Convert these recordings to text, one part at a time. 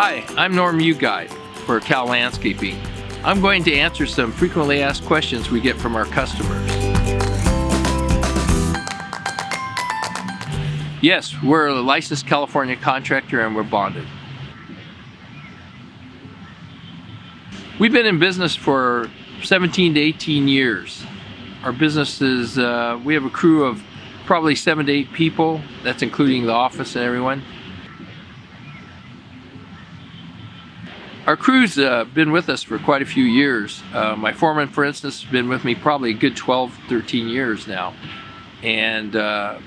Hi, I'm Norm Ugai for Cal Landscaping. I'm going to answer some frequently asked questions we get from our customers. Yes, we're a licensed California contractor and we're bonded. We've been in business for 17 to 18 years. Our business is, we have a crew of probably 7 to 8 people. That's including the office and everyone. Our crew's been with us for quite a few years. My foreman, for instance, has been with me probably a good 12, 13 years now. And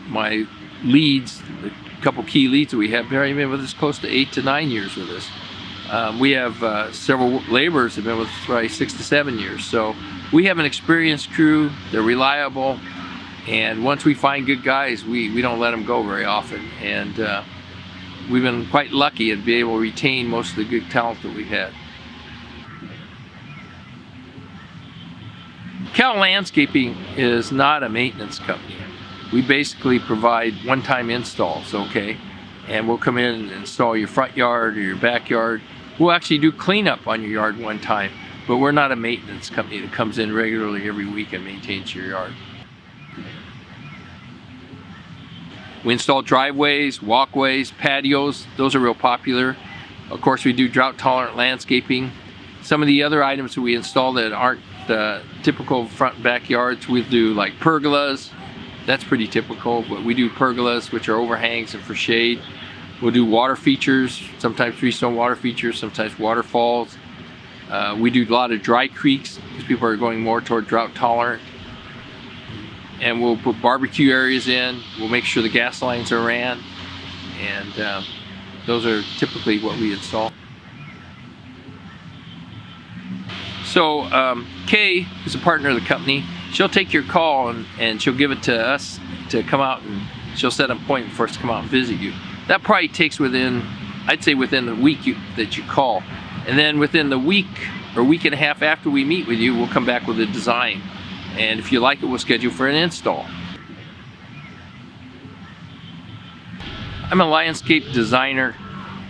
my leads, the couple key leads that we have, have been with us close to 8 to 9 years with us. We have several laborers that have been with us probably 6 to 7 years. So we have an experienced crew, they're reliable, and once we find good guys, we don't let them go very often. And we've been quite lucky to be able to retain most of the good talent that we've had. Cal Landscaping is not a maintenance company. We basically provide one-time installs, okay? And we'll come in and install your front yard or your backyard. We'll actually do cleanup on your yard one time, but we're not a maintenance company that comes in regularly every week and maintains your yard. We install driveways, walkways, patios. Those are real popular. Of course, we do drought tolerant landscaping. Some of the other items that we install that aren't typical front and backyards, we do like pergolas. That's pretty typical, but we do pergolas, which are overhangs and for shade. We'll do water features, sometimes freestone water features, sometimes waterfalls. We do a lot of dry creeks because people are going more toward drought tolerant. And we'll put barbecue areas in. We'll make sure the gas lines are ran. And those are typically what we install. So Kay is a partner of the company. She'll take your call and she'll give it to us to come out, and she'll set an appointment for us to come out and visit you. That probably takes I'd say within the week that you call. And then within the week or week and a half after we meet with you, we'll come back with a design. And if you like it, we'll schedule for an install. I'm a landscape designer,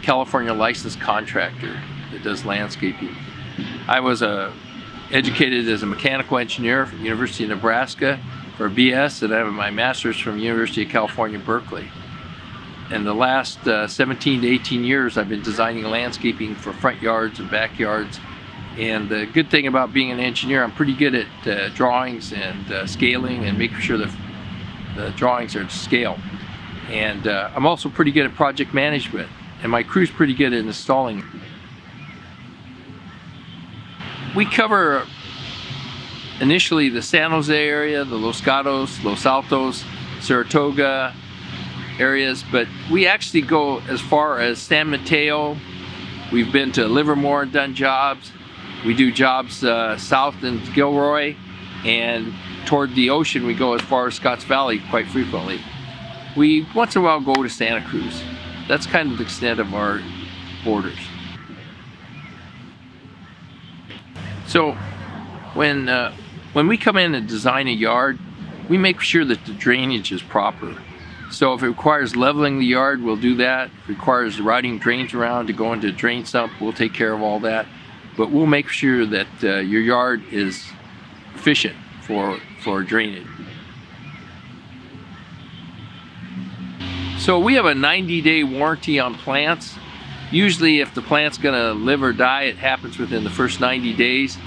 California licensed contractor that does landscaping. I was educated as a mechanical engineer from University of Nebraska for a BS, and I have my master's from University of California, Berkeley. In the last 17 to 18 years, I've been designing landscaping for front yards and backyards. And the good thing about being an engineer, I'm pretty good at drawings and scaling and making sure the drawings are to scale. And I'm also pretty good at project management, and my crew's pretty good at installing. We cover initially the San Jose area, the Los Gatos, Los Altos, Saratoga areas, but we actually go as far as San Mateo. We've been to Livermore and done jobs. We do jobs south in Gilroy, and toward the ocean we go as far as Scotts Valley quite frequently. We once in a while go to Santa Cruz. That's kind of the extent of our borders. So when we come in and design a yard, we make sure that the drainage is proper. So if it requires leveling the yard, we'll do that. If it requires routing drains around to go into a drain sump, we'll take care of all that. But we'll make sure that your yard is efficient for drainage. So we have a 90-day warranty on plants. Usually if the plant's gonna live or die, it happens within the first 90 days.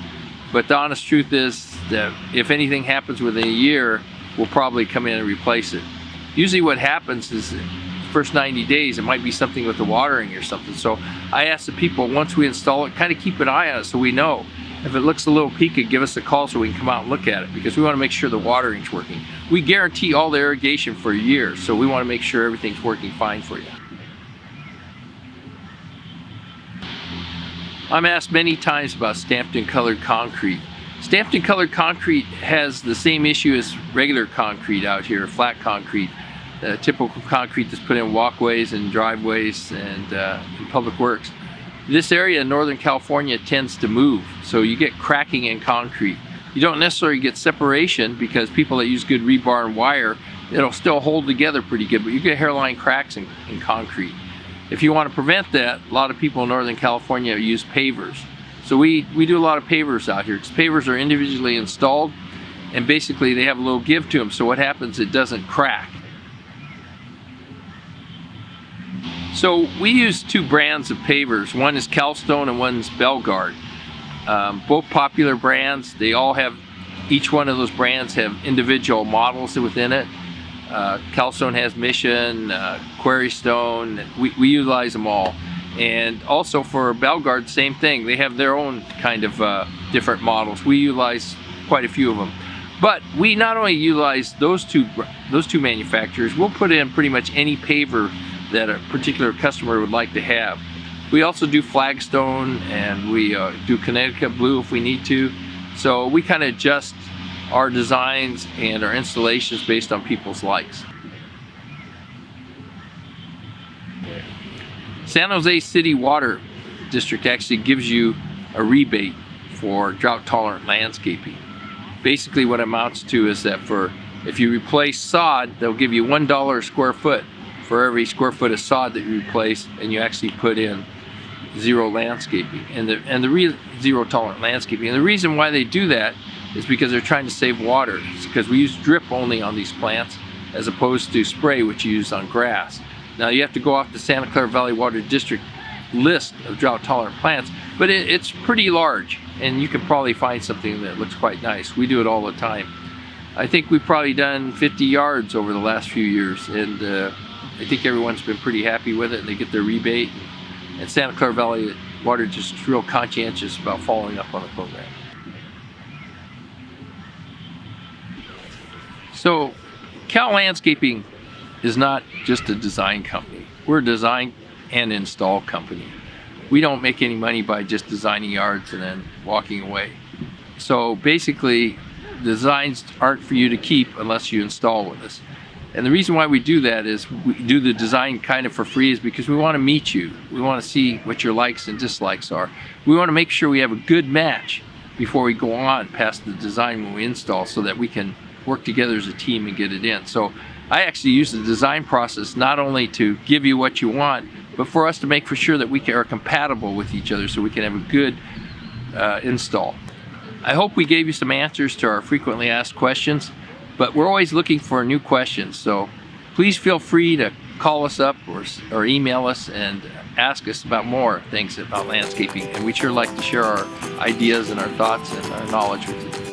But the honest truth is that if anything happens within a year, we'll probably come in and replace it. Usually what happens is the first 90 days, it might be something with the watering or something. So I ask the people, once we install it, kind of keep an eye on it so we know. If it looks a little peaky, give us a call so we can come out and look at it, because we want to make sure the watering's working. We guarantee all the irrigation for a year, so we want to make sure everything's working fine for you. I'm asked many times about stamped and colored concrete. Stamped and colored concrete has the same issue as regular concrete out here, flat concrete. Typical concrete that's put in walkways and driveways and in public works. This area in Northern California tends to move, so you get cracking in concrete. You don't necessarily get separation because people that use good rebar and wire, it'll still hold together pretty good, but you get hairline cracks in concrete. If you want to prevent that, a lot of people in Northern California use pavers. So we do a lot of pavers out here, because pavers are individually installed, and basically they have a little give to them. So what happens, it doesn't crack. So we use two brands of pavers. One is Calstone and one's Belgard. Both popular brands. They all have, each one of those brands have individual models within it. Calstone has Mission, Quarry Stone. We utilize them all. And also for Belgard, same thing. They have their own kind of different models. We utilize quite a few of them. But we not only utilize those two manufacturers, we'll put in pretty much any paver that a particular customer would like to have. We also do Flagstone, and we do Connecticut Blue if we need to. So we kind of adjust our designs and our installations based on people's likes. San Jose City Water District actually gives you a rebate for drought tolerant landscaping. Basically what it amounts to is that if you replace sod, they'll give you $1 a square foot for every square foot of sod that you replace, and you actually put in zero landscaping and the zero tolerant landscaping. And the reason why they do that is because they're trying to save water. It's because we use drip only on these plants as opposed to spray, which you use on grass. Now you have to go off the Santa Clara Valley Water District list of drought tolerant plants, but it's pretty large, and you can probably find something that looks quite nice. We do it all the time. I think we've probably done 50 yards over the last few years, and I think everyone's been pretty happy with it, and they get their rebate. And Santa Clara Valley Water just real conscientious about following up on the program. So Cal Landscaping is not just a design company. We're a design and install company. We don't make any money by just designing yards and then walking away. So basically, designs aren't for you to keep unless you install with us. And the reason why we do that is we do the design kind of for free is because we want to meet you. We want to see what your likes and dislikes are. We want to make sure we have a good match before we go on past the design when we install, so that we can work together as a team and get it in. So I actually use the design process not only to give you what you want, but for us to make for sure that we are compatible with each other so we can have a good install. I hope we gave you some answers to our frequently asked questions. But we're always looking for new questions, so please feel free to call us up or email us and ask us about more things about landscaping. And we'd sure like to share our ideas and our thoughts and our knowledge with you.